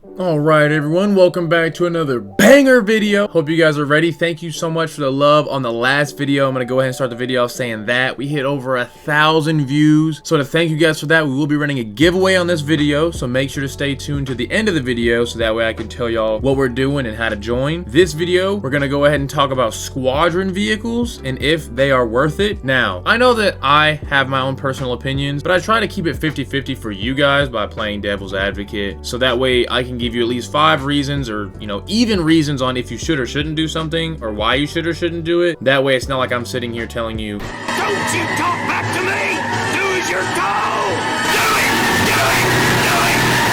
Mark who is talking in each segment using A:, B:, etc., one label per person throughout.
A: Alright everyone, welcome back to another banger video. Hope you guys are ready. Thank you so much for the love on the last video. I'm gonna go ahead and start the video off saying that we hit over 1,000 views. So to thank you guys for that, we will be running a giveaway on this video. So make sure to stay tuned to the end of the video so that way I can tell y'all what we're doing and how to join. This video, we're gonna go ahead and talk about Squadron vehicles and if they are worth it. Now, I know that I have my own personal opinions, but I try to keep it 50-50 for you guys by playing devil's advocate. So that way I can give you at least 5 reasons or, even reasons on if you should or shouldn't do something or why you should or shouldn't do it. That way it's not like I'm sitting here telling you,
B: don't you talk back to me! Do as you're told! Do it!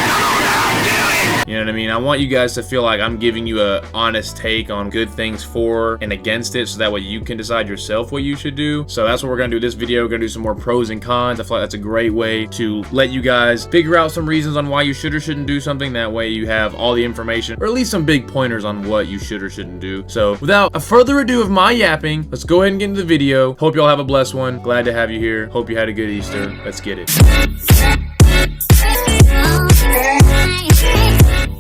B: Come on now, do it!
A: you know what I mean? I want you guys to feel like I'm giving you a honest take on good things for and against it so that way you can decide yourself what you should do. So that's what we're gonna do this video. We're gonna do some more pros and cons. I feel like that's a great way to let you guys figure out some reasons on why you should or shouldn't do something. That way you have all the information or at least some big pointers on what you should or shouldn't do. So without a further ado of my yapping, let's go ahead and get into the video. Hope y'all have a blessed one. Glad to have you here. Hope you had a good Easter. Let's get it.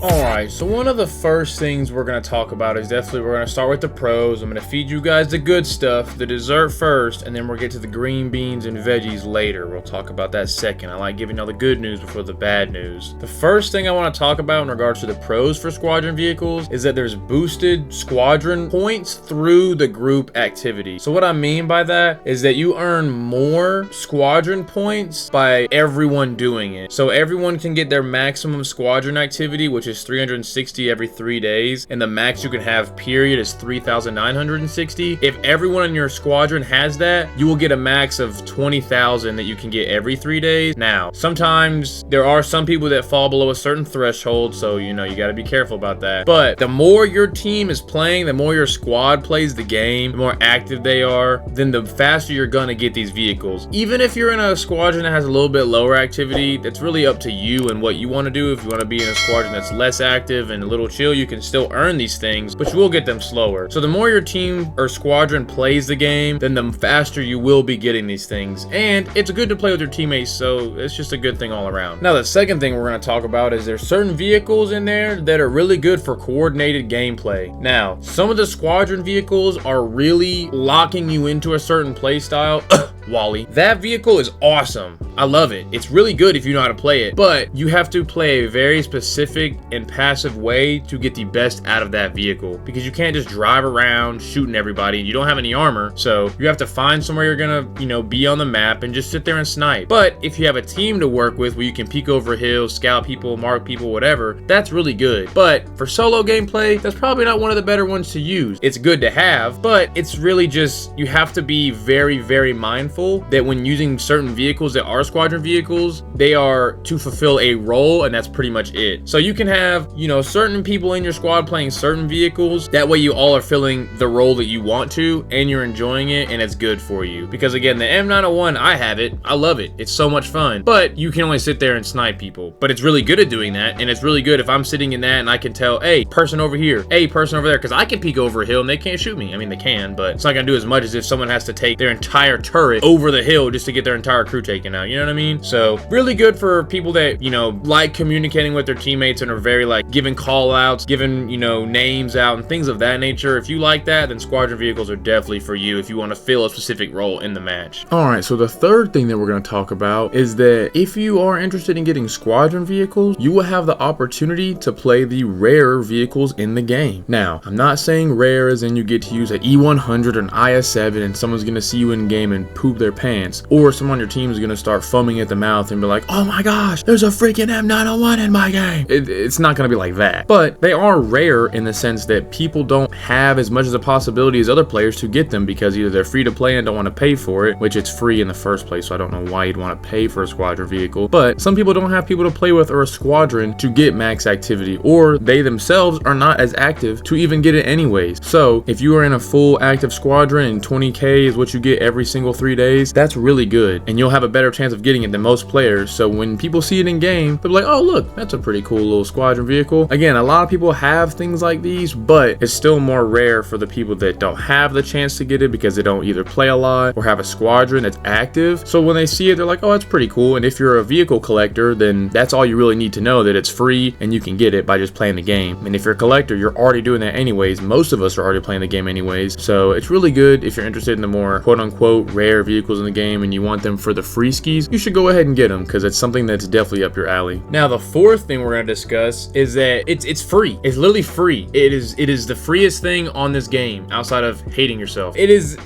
A: Alright, so one of the first things we're going to talk about is definitely we're going to start with the pros. I'm going to feed you guys the good stuff, the dessert first, and then we'll get to the green beans and veggies later. We'll talk about that second. I like giving y'all the good news before the bad news. The first thing I want to talk about in regards to the pros for Squadron vehicles is that there's boosted Squadron points through the group activity. So what I mean by that is that you earn more Squadron points by everyone doing it. So everyone can get their maximum Squadron activity, which is 360 every 3 days, and the max you can have period is 3,960. If everyone in your squadron has that, you will get a max of 20,000 that you can get every 3 days. Now, sometimes there are some people that fall below a certain threshold, so you got to be careful about that. But the more your team is playing, the more your squad plays the game, the more active they are, then the faster you're gonna get these vehicles. Even if you're in a squadron that has a little bit lower activity, that's really up to you and what you want to do. If you want to be in a squadron that's less active and a little chill, you can still earn these things, but you will get them slower. So the more your team or squadron plays the game, then the faster you will be getting these things. And it's good to play with your teammates, so it's just a good thing all around. Now, the second thing we're going to talk about is there's certain vehicles in there that are really good for coordinated gameplay. Now, some of the squadron vehicles are really locking you into a certain play style. Wally. That vehicle is awesome. I love it. It's really good if you know how to play it, but you have to play a very specific and passive way to get the best out of that vehicle, because you can't just drive around shooting everybody. You don't have any armor, so you have to find somewhere you're gonna, be on the map and just sit there and snipe. But if you have a team to work with where you can peek over hills, scout people, mark people, whatever, that's really good. But for solo gameplay, that's probably not one of the better ones to use. It's good to have, but it's really just, you have to be very, very mindful that when using certain vehicles that are squadron vehicles, they are to fulfill a role, and that's pretty much it. So you can have, certain people in your squad playing certain vehicles. That way you all are filling the role that you want to, and you're enjoying it, and it's good for you. Because again, the M901, I have it. I love it. It's so much fun. But you can only sit there and snipe people. But it's really good at doing that, and it's really good if I'm sitting in that and I can tell, hey, person over here, hey, person over there, because I can peek over a hill and they can't shoot me. I mean, they can, but it's not gonna do as much as if someone has to take their entire turret over the hill just to get their entire crew taken out. You know what I mean? So really good for people that, like communicating with their teammates and are very like giving call outs, giving, names out and things of that nature. If you like that, then squadron vehicles are definitely for you if you want to fill a specific role in the match. Alright, so the third thing that we're going to talk about is that if you are interested in getting squadron vehicles, you will have the opportunity to play the rarer vehicles in the game. Now, I'm not saying rare as in you get to use an E100 or an IS-7 and someone's going to see you in game and poop their pants, or someone on your team is going to start foaming at the mouth and be like, oh my gosh, there's a freaking M901 in my game. It's not going to be like that, but they are rare in the sense that people don't have as much as a possibility as other players to get them, because either they're free to play and don't want to pay for it, which it's free in the first place, so I don't know why you'd want to pay for a squadron vehicle, but some people don't have people to play with or a squadron to get max activity, or they themselves are not as active to even get it anyways. So if you are in a full active squadron and 20k is what you get every single 3 days, that's really good. And you'll have a better chance of getting it than most players. So when people see it in game, they'll be like, oh look, that's a pretty cool little squadron vehicle. Again, a lot of people have things like these, but it's still more rare for the people that don't have the chance to get it because they don't either play a lot or have a squadron that's active. So when they see it, they're like, oh, that's pretty cool. And if you're a vehicle collector, then that's all you really need to know, that it's free and you can get it by just playing the game. And if you're a collector, you're already doing that anyways. Most of us are already playing the game anyways. So it's really good if you're interested in the more quote unquote rare vehicles in the game and you want them for the free skis, you should go ahead and get them because it's something that's definitely up your alley. Now, the fourth thing we're going to discuss is that it's free. It's literally free. It is the freest thing on this game outside of hating yourself. It is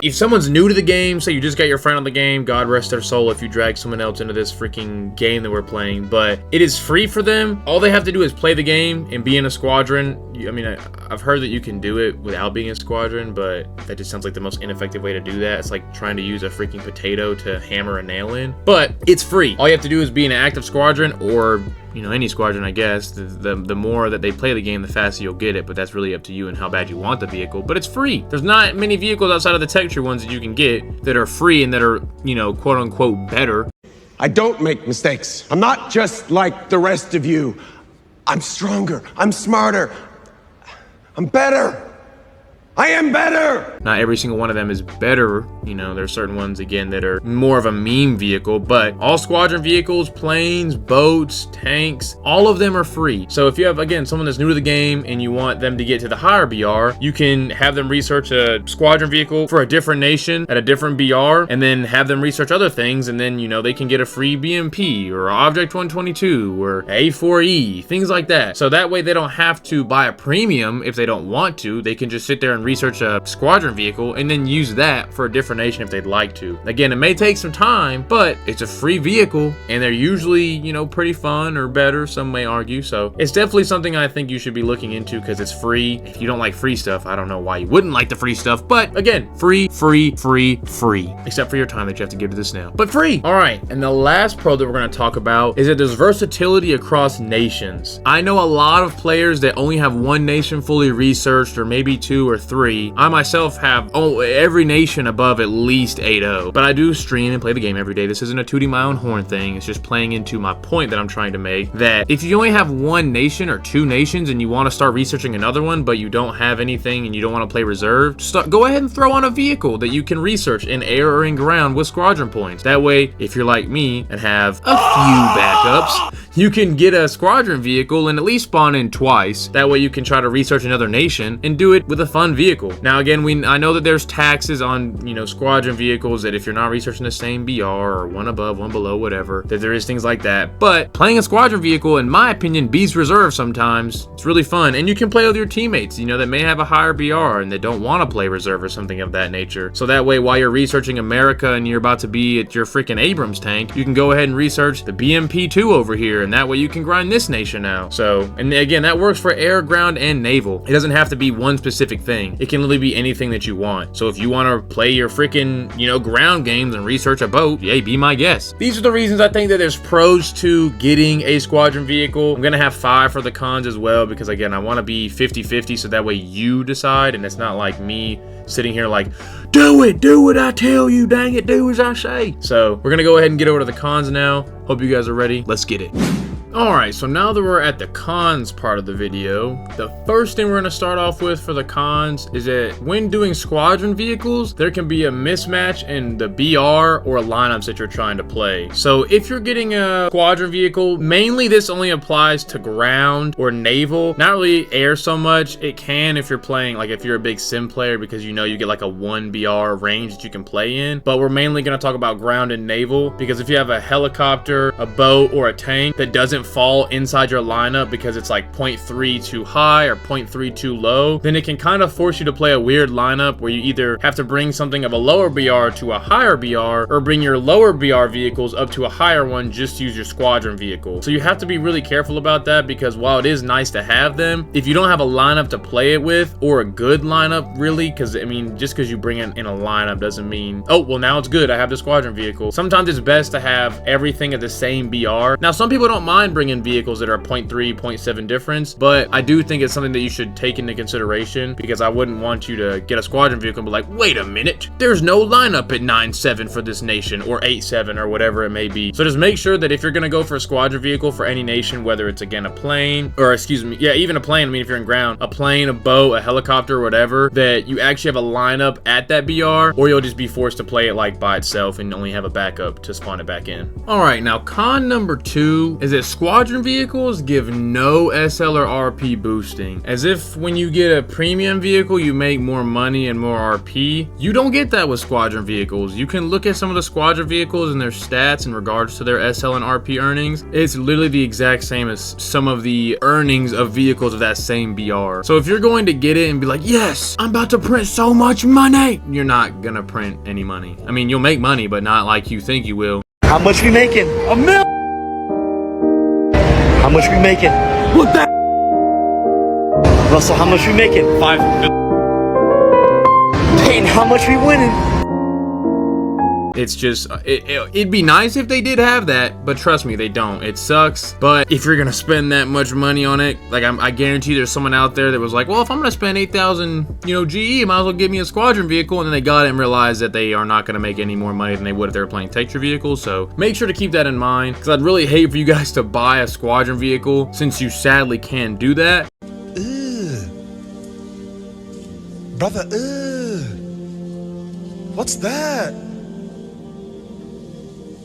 A: if someone's new to the game, say you just got your friend on the game, God rest their soul if you drag someone else into this freaking game that we're playing, but it is free for them. All they have to do is play the game and be in a squadron. I mean, I've heard that you can do it without being a squadron, but that just sounds like the most ineffective way to do that. It's like trying to use a freaking potato to hammer a nail in, but it's free. All you have to do is be in an active squadron or, you know, any squadron, I guess. The more that they play the game, the faster you'll get it, but that's really up to you and how bad you want the vehicle. But it's free. There's not many vehicles outside of the texture ones that you can get that are free and that are, you know, quote unquote better.
C: I don't make mistakes. I'm not just like the rest of you. I'm stronger. I'm smarter. I'm better. I am better!
A: Not every single one of them is better. You know, there's certain ones, again, that are more of a meme vehicle, but all squadron vehicles, planes, boats, tanks, all of them are free. So if you have, again, someone that's new to the game and you want them to get to the higher BR, you can have them research a squadron vehicle for a different nation at a different BR, and then have them research other things, and then, you know, they can get a free BMP or Object 122 or A4E, things like that. So that way they don't have to buy a premium if they don't want to. They can just sit there and research a squadron vehicle and then use that for a different nation if they'd like to. Again, it may take some time, but it's a free vehicle and they're usually, you know, pretty fun or better, some may argue. So it's definitely something I think you should be looking into because it's free. If you don't like free stuff, I don't know why you wouldn't like the free stuff, but again, free, except for your time that you have to give to this now, but free. All right, and the last pro that we're going to talk about is that there's versatility across nations. I know a lot of players that only have one nation fully researched or maybe two or three. I myself have every nation above at least 8-0, but I do stream and play the game every day. This isn't a tooting my own horn thing. It's just playing into my point that I'm trying to make, that if you only have one nation or two nations and you want to start researching another one, but you don't have anything and you don't want to play reserve, go ahead and throw on a vehicle that you can research in air or in ground with squadron points. That way, if you're like me and have a few backups, you can get a squadron vehicle and at least spawn in twice. That way you can try to research another nation and do it with a fun vehicle. Now again, I know that there's taxes on, you know, squadron vehicles, that if you're not researching the same BR or one above, one below, whatever, that there is things like that. But playing a squadron vehicle, in my opinion, beats reserve sometimes. It's really fun, and you can play with your teammates, you know, that may have a higher BR and they don't want to play reserve or something of that nature. So that way, while you're researching America and you're about to be at your freaking Abrams tank, you can go ahead and research the BMP-2 over here, and that way you can grind this nation out. So, and again, that works for air, ground, and naval. It doesn't have to be one specific thing. It can literally be anything that you want. So if you want to play your freaking, you know, ground games and research a boat, yay, be my guest. These are the reasons I think that there's pros to getting a squadron vehicle. I'm gonna have 5 for the cons as well, because again, I want to be 50-50, so that way you decide, and it's not like me sitting here like, do what I tell you, dang it, do as I say. So we're gonna go ahead and get over to the cons now. Hope you guys are ready. Let's get it. Alright, so now that we're at the cons part of the video, the first thing we're going to start off with for the cons is that when doing squadron vehicles, there can be a mismatch in the BR or lineups that you're trying to play. So if you're getting a squadron vehicle, mainly this only applies to ground or naval, not really air so much. It can if you're playing, like if you're a big sim player, because you know you get like a 1 BR range that you can play in, but we're mainly going to talk about ground and naval, because if you have a helicopter, a boat, or a tank that doesn't fall inside your lineup because it's like 0.3 too high or 0.3 too low, then it can kind of force you to play a weird lineup where you either have to bring something of a lower BR to a higher BR, or bring your lower BR vehicles up to a higher one, just use your squadron vehicle. So you have to be really careful about that, because while it is nice to have them, if you don't have a lineup to play it with, or a good lineup really, because I mean, just because you bring it in a lineup doesn't mean, oh, well now it's good, I have the squadron vehicle. Sometimes it's best to have everything at the same BR. Now some people don't mind can bring in vehicles that are 0.3, 0.7 difference, but I do think it's something that you should take into consideration, because I wouldn't want you to get a squadron vehicle and be like, wait a minute, there's no lineup at 9-7 for this nation, or 8-7, or whatever it may be. So just make sure that if you're gonna go for a squadron vehicle for any nation, whether it's again a plane, or excuse me, yeah, even a plane, I mean if you're in ground, a plane, a boat, a helicopter, whatever, that you actually have a lineup at that BR, or you'll just be forced to play it like by itself and only have a backup to spawn it back in. Alright, now con number 2 is that squadron vehicles give no SL or RP boosting. As if when you get a premium vehicle, you make more money and more RP. You don't get that with squadron vehicles. You can look at some of the squadron vehicles and their stats in regards to their SL and RP earnings. It's literally the exact same as some of the earnings of vehicles of that same BR. So if you're going to get it and be like, yes, I'm about to print so much money, you're not gonna print any money. I mean, you'll make money, but not like you think you will.
D: How much we making? $1 million. How much we making?
B: What the?
D: Russell, how much we making?
B: 5 million.
D: Peyton, how much we winning?
A: It's just, it'd be nice if they did have that, but trust me, they don't. It sucks, but if you're gonna spend that much money on it, like I guarantee there's someone out there that was like, well, if I'm gonna spend 8,000, GE, might as well give me a squadron vehicle, and then they got it and realized that they are not gonna make any more money than they would if they were playing texture vehicles. So make sure to keep that in mind, because I'd really hate for you guys to buy a squadron vehicle, since you sadly can do that.
E: Brother, what's that?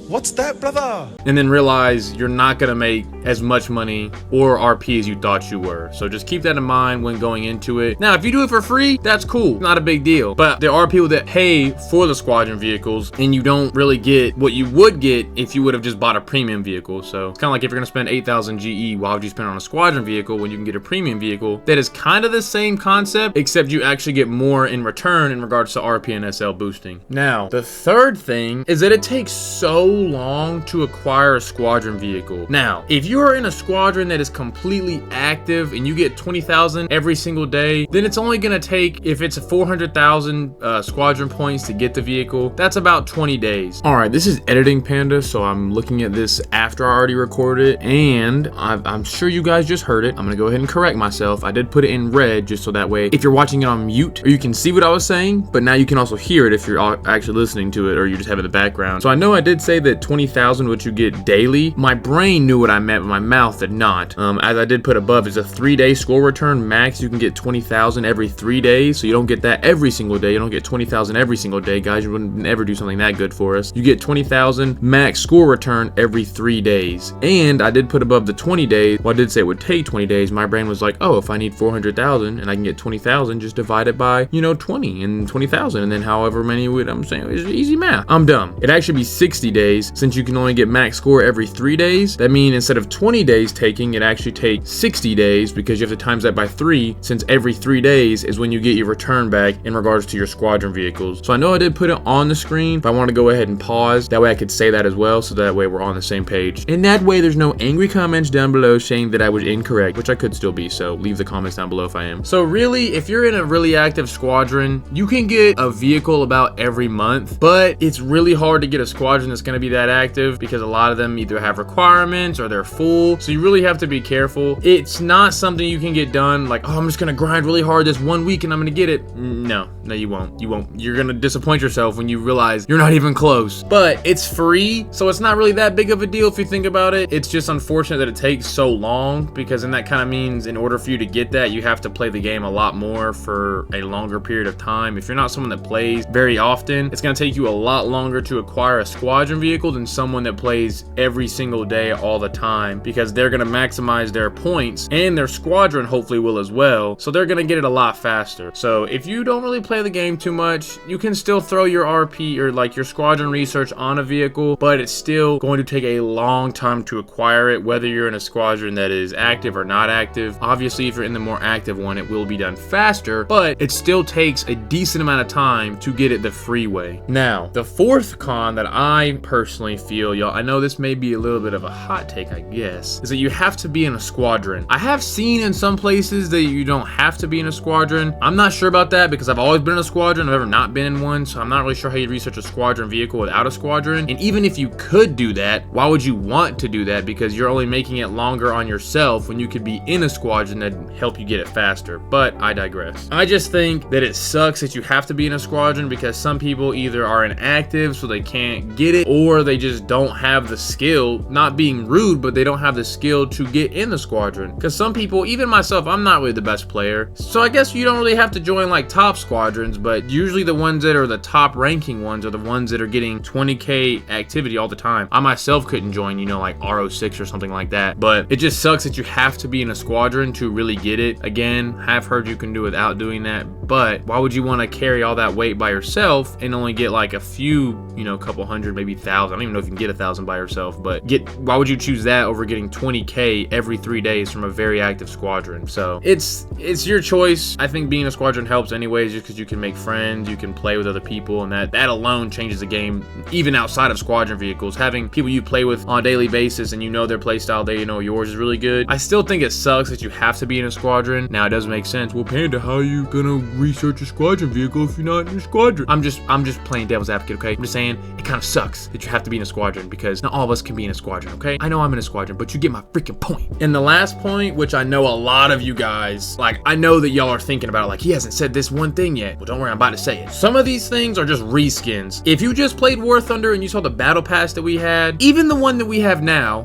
E: What's that, brother?
A: And then realize you're not gonna make as much money or RP as you thought you were. So just keep that in mind when going into it. Now, if you do it for free, that's cool, not a big deal. But there are people that pay for the squadron vehicles and you don't really get what you would get if you would have just bought a premium vehicle. So it's kind of like if you're gonna spend 8,000 GE, why would you spend on a squadron vehicle when you can get a premium vehicle that is kind of the same concept, except you actually get more in return in regards to RP and SL boosting. Now, the third thing is that it takes so long to acquire a squadron vehicle. Now, if you are in a squadron that is completely active and you get 20,000 every single day, then it's only gonna take, if it's 400,000 squadron points to get the vehicle, that's about 20 days. All right, this is Editing Panda, so I'm looking at this after I already recorded it, and I'm sure you guys just heard it. I'm gonna go ahead and correct myself. I did put it in red just so that way if you're watching it on mute, or you can see what I was saying, but now you can also hear it if you're actually listening to it, or you just have it in the background. So I know I did say that 20,000 what you get daily. My brain knew what I meant, but my mouth did not. As I did put above, it's a 3-day score return max. You can get 20,000 every 3 days, so you don't get that every single day. You don't get 20,000 every single day, guys. You wouldn't ever do something that good for us. You get 20,000 max score return every 3 days. And I did put above the 20 days. Well, I did say it would take 20 days. My brain was like, oh, if I need 400,000 and I can get 20,000, just divide it by, 20 and 20,000, and then however many would, I'm saying, it's easy math. I'm dumb. It'd actually be 60 days. Since you can only get max score every 3 days, that means instead of 20 days taking, it actually takes 60 days, because you have to times that by 3, since every 3 days is when you get your return back in regards to your squadron vehicles. So I know I did put it on the screen, but I want to go ahead and pause. That way I could say that as well, so that way we're on the same page. And that way there's no angry comments down below saying that I was incorrect, which I could still be, so leave the comments down below if I am. So really, if you're in a really active squadron, you can get a vehicle about every month, but it's really hard to get a squadron that's going to be that active, because a lot of them either have requirements or they're full, so you really have to be careful. It's not something you can get done like, oh, I'm just gonna grind really hard this 1 week and I'm gonna get it. No, you won't. You're gonna disappoint yourself when you realize you're not even close. But it's free, so it's not really that big of a deal if you think about it. It's just unfortunate that it takes so long, because then that kind of means in order for you to get that, you have to play the game a lot more for a longer period of time. If you're not someone that plays very often, it's gonna take you a lot longer to acquire a squadron vehicle than someone that plays every single day all the time, because they're going to maximize their points, and their squadron hopefully will as well, so they're going to get it a lot faster. So if you don't really play the game too much, you can still throw your RP or like your squadron research on a vehicle, but it's still going to take a long time to acquire it, whether you're in a squadron that is active or not active. Obviously, if you're in the more active one, it will be done faster, but it still takes a decent amount of time to get it the free way. Now, the fourth con that I personally feel, y'all, I know this may be a little bit of a hot take, I guess, is that you have to be in a squadron. I have seen in some places that you don't have to be in a squadron. I'm not sure about that, because I've always been in a squadron, I've ever not been in one, so I'm not really sure how you research a squadron vehicle without a squadron. And even if you could do that, why would you want to do that? Because you're only making it longer on yourself when you could be in a squadron that'd help you get it faster. But I digress. I just think that it sucks that you have to be in a squadron because some people either are inactive so they can't get it, or they just don't have the skill, not being rude, but they don't have the skill to get in the squadron. Because some people, even myself, I'm not really the best player, so I guess you don't really have to join like top squadrons, but usually the ones that are the top ranking ones are the ones that are getting 20k activity all the time. I myself couldn't join, you know, like RO6 or something like that, but it just sucks that you have to be in a squadron to really get it. Again, have heard you can do without doing that, but why would you want to carry all that weight by yourself and only get like a few, you know, couple hundred, maybe 1,000? I don't even know if you can get 1,000 by yourself, but why would you choose that over getting 20k every 3 days from a very active squadron? So it's your choice. I think being a squadron helps anyways, just because you can make friends, you can play with other people, and that alone changes the game. Even outside of squadron vehicles, having people you play with on a daily basis and you know their play style, they know yours is really good. I still think it sucks that you have to be in a squadron. Now it doesn't make sense. Well, Panda, how are you gonna research a squadron vehicle if you're not in a squadron? I'm just playing devil's advocate, okay? I'm just saying it kind of sucks that you have to be in a squadron because not all of us can be in a squadron, okay? I know I'm in a squadron, but you get my freaking point. And the last point, which I know a lot of you guys, like, I know that y'all are thinking about it, like, he hasn't said this one thing yet. Well, don't worry, I'm about to say it. Some of these things are just reskins. If you just played War Thunder and you saw the battle pass that we had, even the one that we have now.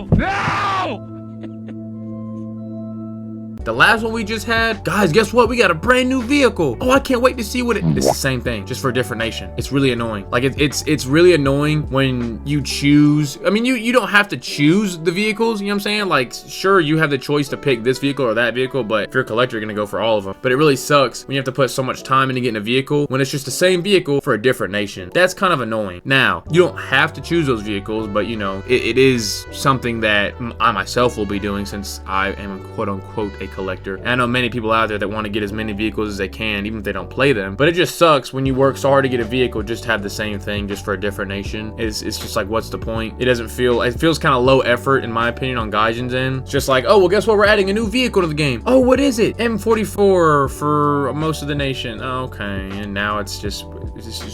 A: No! The last one we just had, guys, guess what? We got a brand new vehicle. Oh, I can't wait to see what it's the same thing, just for a different nation. It's really annoying. Like it's really annoying when you choose. I mean, you don't have to choose the vehicles, you know what I'm saying? Like, sure, you have the choice to pick this vehicle or that vehicle, but if you're a collector, you're gonna go for all of them. But it really sucks when you have to put so much time into getting a vehicle when it's just the same vehicle for a different nation. That's kind of annoying. Now, you don't have to choose those vehicles, but you know, it is something that I myself will be doing since I am quote unquote a collector. And I know many people out there that want to get as many vehicles as they can, even if they don't play them. But it just sucks when you work so hard to get a vehicle just to have the same thing just for a different nation. It's just like, what's the point? It feels kind of low effort in my opinion on Gaijin's end. It's just like, oh, well, guess what? We're adding a new vehicle to the game. Oh, what is it? M44 for most of the nation. Oh, okay. And now it's just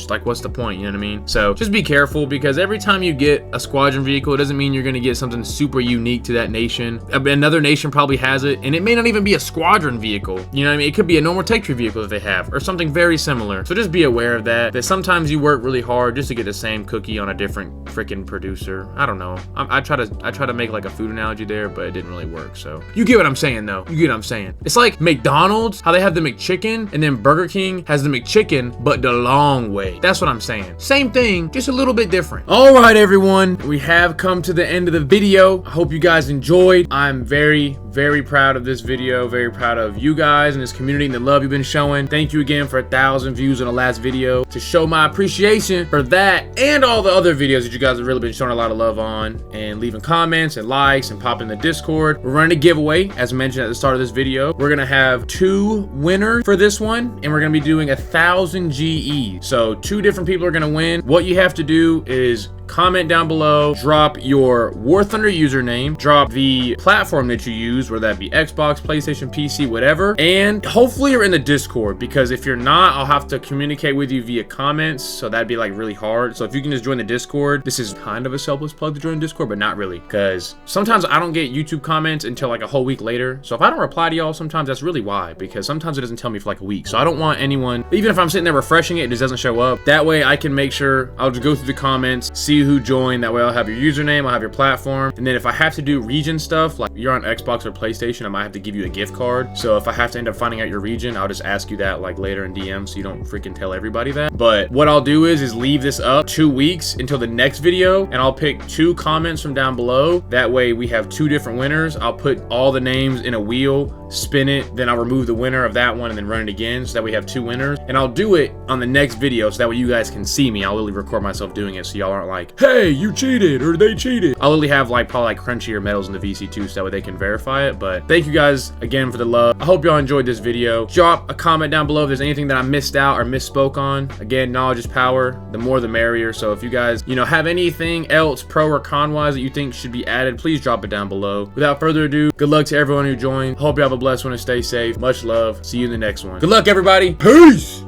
A: like, what's the point? You know what I mean? So just be careful, because every time you get a squadron vehicle, it doesn't mean you're going to get something super unique to that nation. Another nation probably has it, and it may not even be a squadron vehicle. You know what I mean? It could be a normal tech tree vehicle that they have, or something very similar. So just be aware of that sometimes you work really hard just to get the same cookie on a different freaking producer. I don't know. I try to make like a food analogy there, but it didn't really work. So you get what I'm saying, though. You get what I'm saying. It's like McDonald's, how they have the McChicken, and then Burger King has the McChicken, but the long way. That's what I'm saying. Same thing, just a little bit different. All right, everyone. We have come to the end of the video. I hope you guys enjoyed. I'm very, very proud of this video. Very proud of you guys and this community and the love you've been showing. Thank you again for 1,000 views on the last video. To show my appreciation for that and all the other videos that you guys have really been showing a lot of love on, and leaving comments and likes and popping the Discord. We're running a giveaway, as mentioned at the start of this video. We're gonna have 2 winners for this one, and we're gonna be doing 1,000 GE. So 2 different people are gonna win. What you have to do is comment down below, drop your War Thunder username, drop the platform that you use, whether that be Xbox, PlayStation, PC, whatever, and hopefully you're in the Discord, because if you're not, I'll have to communicate with you via comments, so that'd be like really hard. So if you can just join the Discord, this is kind of a selfless plug to join Discord, but not really, because sometimes I don't get YouTube comments until like a whole week later. So if I don't reply to y'all sometimes, that's really why, because sometimes it doesn't tell me for like a week. So I don't want anyone, even if I'm sitting there refreshing it, it just doesn't show up. That way I can make sure I'll just go through the comments, see who joined. That way I'll have your username, I'll have your platform, and then if I have to do region stuff, like you're on Xbox or PlayStation, I might have to give you a gift card. So if I have to end up finding out your region, I'll just ask you that like later in DM, so you don't freaking tell everybody that. But what I'll do is leave this up 2 weeks until the next video, and I'll pick 2 comments from down below. That way we have 2 different winners. I'll put all the names in a wheel, spin it, then I'll remove the winner of that one and then run it again, so that we have 2 winners. And I'll do it on the next video, so that way you guys can see me. I'll literally record myself doing it, so y'all aren't like, like, hey, you cheated or they cheated. I'll literally have like probably like crunchier medals in the VC2 so that way they can verify it. But thank you guys again for the love. I hope y'all enjoyed this video. Drop a comment down below if there's anything that I missed out or misspoke on. Again, knowledge is power. The more the merrier. So if you guys, you know, have anything else pro or con wise that you think should be added, please drop it down below. Without further ado, good luck to everyone who joined. Hope you have a blessed one and stay safe. Much love. See you in the next one. Good luck, everybody. Peace.